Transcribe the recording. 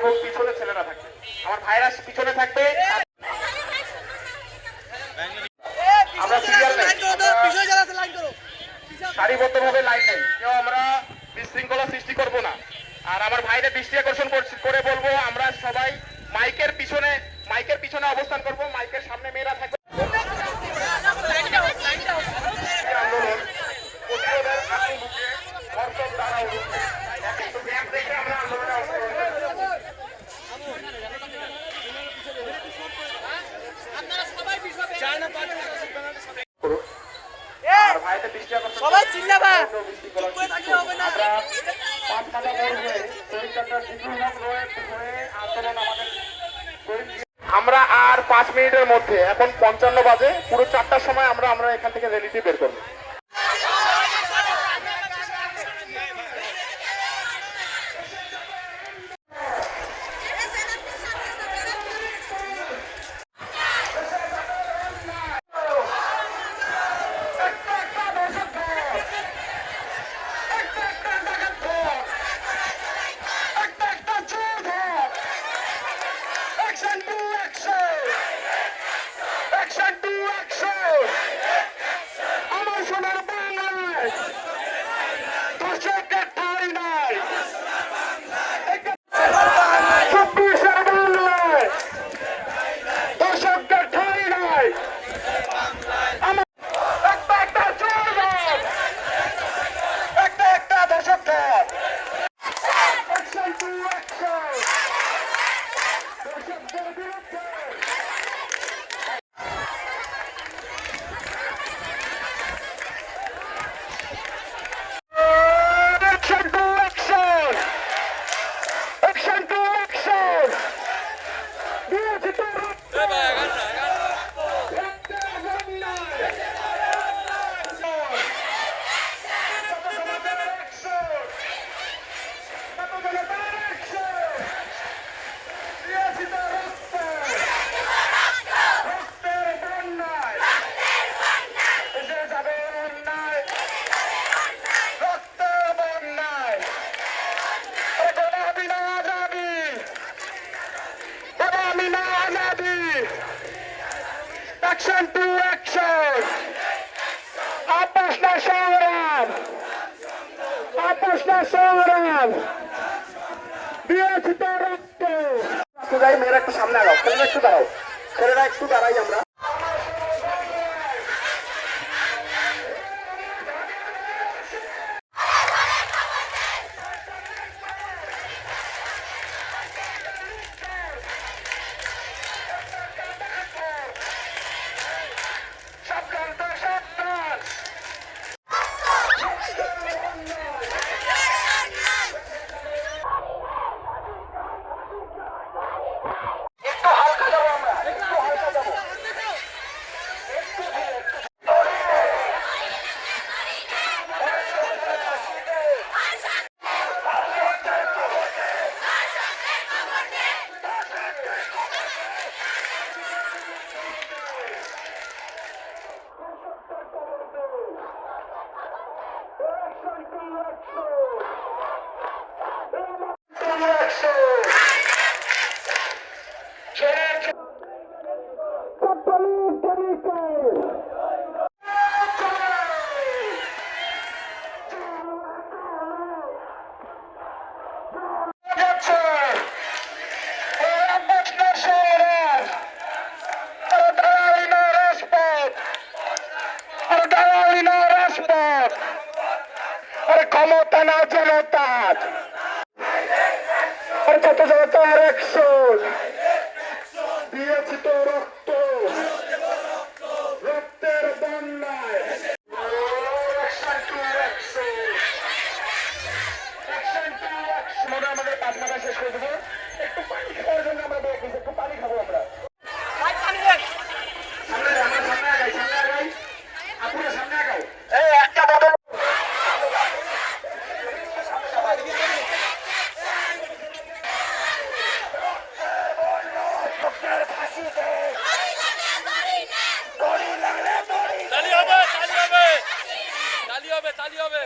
এবং পিছনে ছেলেরা থাকবে। আমার ভাইরা পিছনে থাকবে। আমরা সিরিয়াল সারিবদ্ধভাবে লাইন নেই, কেউ আমরা বিশৃঙ্খলা সৃষ্টি করব না। আর আমার ভাইরা দৃষ্টি আকর্ষণ করে বলবো, আমরা সবাই মাইকের পিছনে অবস্থান করব। মাইকের সামনে মেয়েরা থাকবে। আন্দোলন প্রতিরোধের আত্মবুকে ভরসক দ্বারা একটু গ্যাপ রেখে আমরা আন্দোলনে আমরা আর 5 মিনিটের মধ্যে, এখন 55 বাজে, পুরো 4টার সময় আমরা এখান থেকে র্যালিটি বের করবো। Action to action! Apos na সংগ্রাম! Apos na সংগ্রাম! দিয়েছি তো রক্ত! মেয়েরা একটু সামনে আগাও, ছেলেরা একটু দাঁড়াও, ছেলেরা একটু দাঁড়াই আমরা। ক্ষমতা না জনতার জনতার অ্যাকশন দিয়েছি তো রক্ত রক্তের বন্যায় আমাদের পাঁচমাটা শেষ করে দেবো একটু পানি খাওয়ার জন্য আমরা একটু পানি খাবো আমরা সামনে আগাই আপুরা সামনে আগাও একটা বোতল তালি হবে